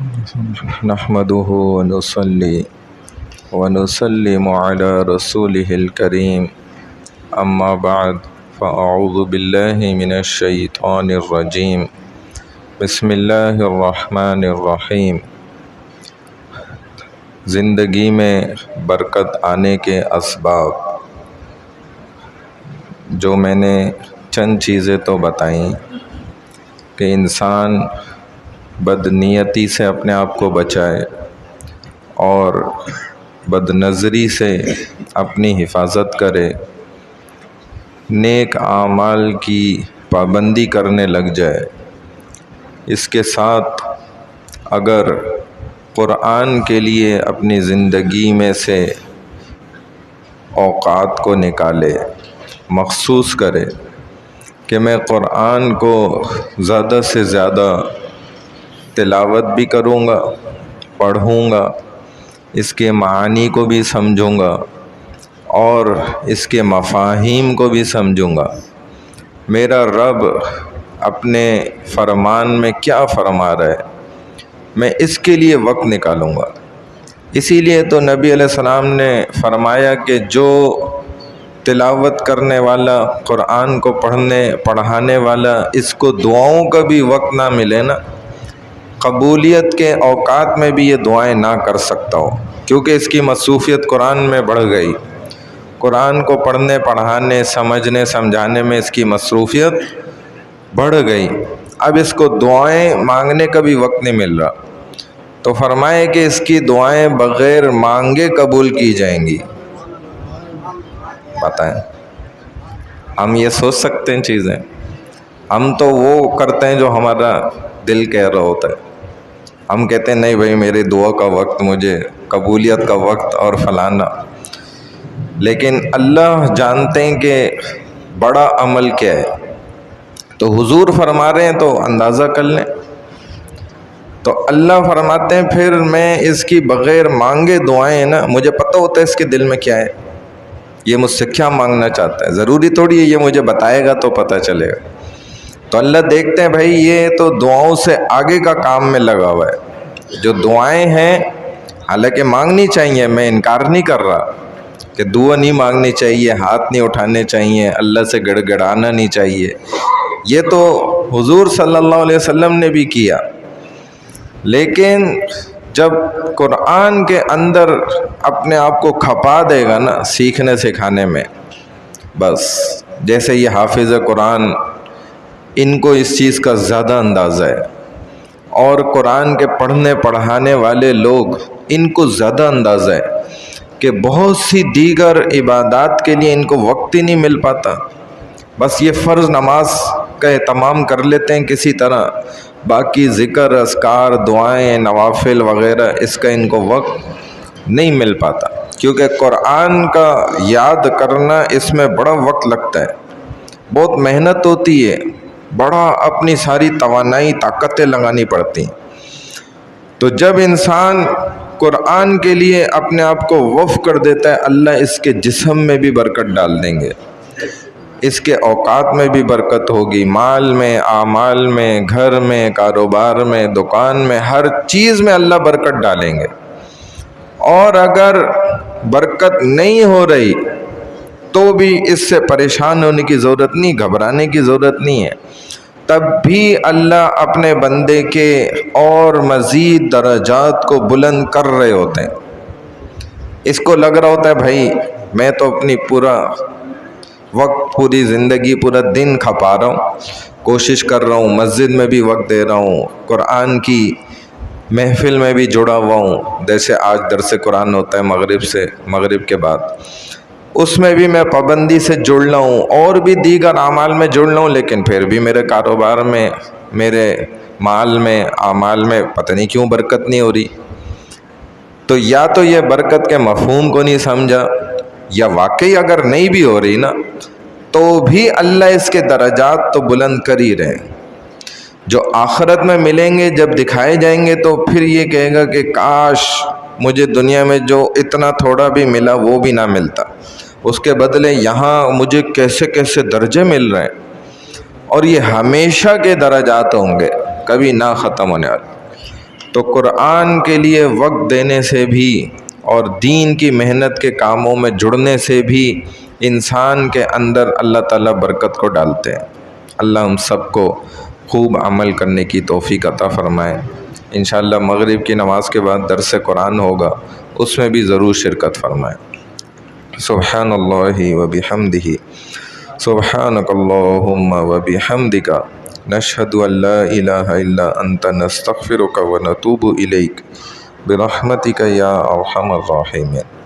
نحمده ونصلي ونسلم على رسوله الكريم اما بعد فاعوذ بالله من الشیطان الرجیم بسم اللہ الرحمن الرحیم۔ زندگی میں برکت آنے کے اسباب جو میں نے چند چیزیں تو بتائیں کہ انسان بد نیتی سے اپنے آپ کو بچائے اور بد نظری سے اپنی حفاظت کرے، نیک اعمال کی پابندی کرنے لگ جائے۔ اس کے ساتھ اگر قرآن کے لیے اپنی زندگی میں سے اوقات کو نکالے، مخصوص کرے کہ میں قرآن کو زیادہ سے زیادہ تلاوت بھی کروں گا، پڑھوں گا، اس کے معانی کو بھی سمجھوں گا اور اس کے مفاہیم کو بھی سمجھوں گا، میرا رب اپنے فرمان میں کیا فرما رہا ہے، میں اس کے لیے وقت نکالوں گا۔ اسی لیے تو نبی علیہ السلام نے فرمایا کہ جو تلاوت کرنے والا، قرآن کو پڑھانے والا، اس کو دعاؤں کا بھی وقت نہ ملے نا، قبولیت کے اوقات میں بھی یہ دعائیں نہ کر سکتا ہو، کیونکہ اس کی مصروفیت قرآن میں بڑھ گئی، قرآن کو پڑھنے، پڑھانے، سمجھنے، سمجھانے میں اس کی مصروفیت بڑھ گئی، اب اس کو دعائیں مانگنے کا بھی وقت نہیں مل رہا، تو فرمائے کہ اس کی دعائیں بغیر مانگے قبول کی جائیں گی۔ بتائیں، ہم یہ سوچ سکتے ہیں چیزیں؟ ہم تو وہ کرتے ہیں جو ہمارا دل کہہ رہا ہوتا ہے، ہم کہتے ہیں نہیں بھائی میرے دعا کا وقت، مجھے قبولیت کا وقت اور فلانا، لیکن اللہ جانتے ہیں کہ بڑا عمل کیا ہے، تو حضور فرما رہے ہیں تو اندازہ کر لیں۔ تو اللہ فرماتے ہیں پھر میں اس کی بغیر مانگے دعائیں نا، مجھے پتہ ہوتا ہے اس کے دل میں کیا ہے، یہ مجھ سے کیا مانگنا چاہتا ہے، ضروری تھوڑی ہے یہ مجھے بتائے گا تو پتہ چلے گا، تو اللہ دیکھتے ہیں بھائی یہ تو دعاؤں سے آگے کا کام میں لگا ہوا ہے، جو دعائیں ہیں حالانکہ مانگنی چاہیے، میں انکار نہیں کر رہا کہ دعا نہیں مانگنی چاہیے، ہاتھ نہیں اٹھانے چاہیے، اللہ سے گڑ گڑانا نہیں چاہیے، یہ تو حضور صلی اللہ علیہ وسلم نے بھی کیا، لیکن جب قرآن کے اندر اپنے آپ کو کھپا دے گا نا سیکھنے سکھانے میں، بس جیسے یہ حافظ قرآن، ان کو اس چیز کا زیادہ اندازہ ہے، اور قرآن کے پڑھنے پڑھانے والے لوگ ان کو زیادہ اندازہ ہے کہ بہت سی دیگر عبادات کے لیے ان کو وقت ہی نہیں مل پاتا، بس یہ فرض نماز کا اہتمام کر لیتے ہیں کسی طرح، باقی ذکر، اذکار، دعائیں، نوافل وغیرہ اس کا ان کو وقت نہیں مل پاتا، کیونکہ قرآن کا یاد کرنا اس میں بڑا وقت لگتا ہے، بہت محنت ہوتی ہے، بڑا اپنی ساری توانائی طاقتیں لگانی پڑتی ہیں، تو جب انسان قرآن کے لیے اپنے آپ کو وقف کر دیتا ہے، اللہ اس کے جسم میں بھی برکت ڈال دیں گے، اس کے اوقات میں بھی برکت ہوگی، مال میں، اعمال میں، گھر میں، کاروبار میں، دکان میں، ہر چیز میں اللہ برکت ڈالیں گے، اور اگر برکت نہیں ہو رہی تو بھی اس سے پریشان ہونے کی ضرورت نہیں، گھبرانے کی ضرورت نہیں ہے، تب بھی اللہ اپنے بندے کے اور مزید درجات کو بلند کر رہے ہوتے ہیں۔ اس کو لگ رہا ہوتا ہے بھائی میں تو اپنی پورا وقت، پوری زندگی، پورا دن کھپا رہا ہوں، کوشش کر رہا ہوں، مسجد میں بھی وقت دے رہا ہوں، قرآن کی محفل میں بھی جڑا ہوا ہوں، جیسے آج درس قرآن ہوتا ہے مغرب کے بعد، اس میں بھی میں پابندی سے جڑنا ہوں، اور بھی دیگر اعمال میں جڑنا ہوں، لیکن پھر بھی میرے کاروبار میں، میرے مال میں، اعمال میں پتہ نہیں کیوں برکت نہیں ہو رہی، تو یا تو یہ برکت کے مفہوم کو نہیں سمجھا، یا واقعی اگر نہیں بھی ہو رہی نا تو بھی اللہ اس کے درجات تو بلند کر ہی رہے ہیں، جو آخرت میں ملیں گے جب دکھائے جائیں گے تو پھر یہ کہے گا کہ کاش مجھے دنیا میں جو اتنا تھوڑا بھی ملا وہ بھی نہ ملتا، اس کے بدلے یہاں مجھے کیسے کیسے درجے مل رہے ہیں، اور یہ ہمیشہ کے درجات ہوں گے، کبھی نہ ختم ہونے والے۔ تو قرآن کے لیے وقت دینے سے بھی اور دین کی محنت کے کاموں میں جڑنے سے بھی انسان کے اندر اللہ تعالیٰ برکت کو ڈالتے ہیں۔ اللہ ہم سب کو خوب عمل کرنے کی توفیق عطا فرمائے۔ انشاءاللہ مغرب کی نماز کے بعد درس قرآن ہوگا، اس میں بھی ضرور شرکت فرمائیں۔ سبحان اللہ و بحمدہ، سبحانک اللہم و بحمدک، نشہد ان لا الہ الا انت، نستغفرک و نتوب الیک، برحمتک یا ارحم الراحمین۔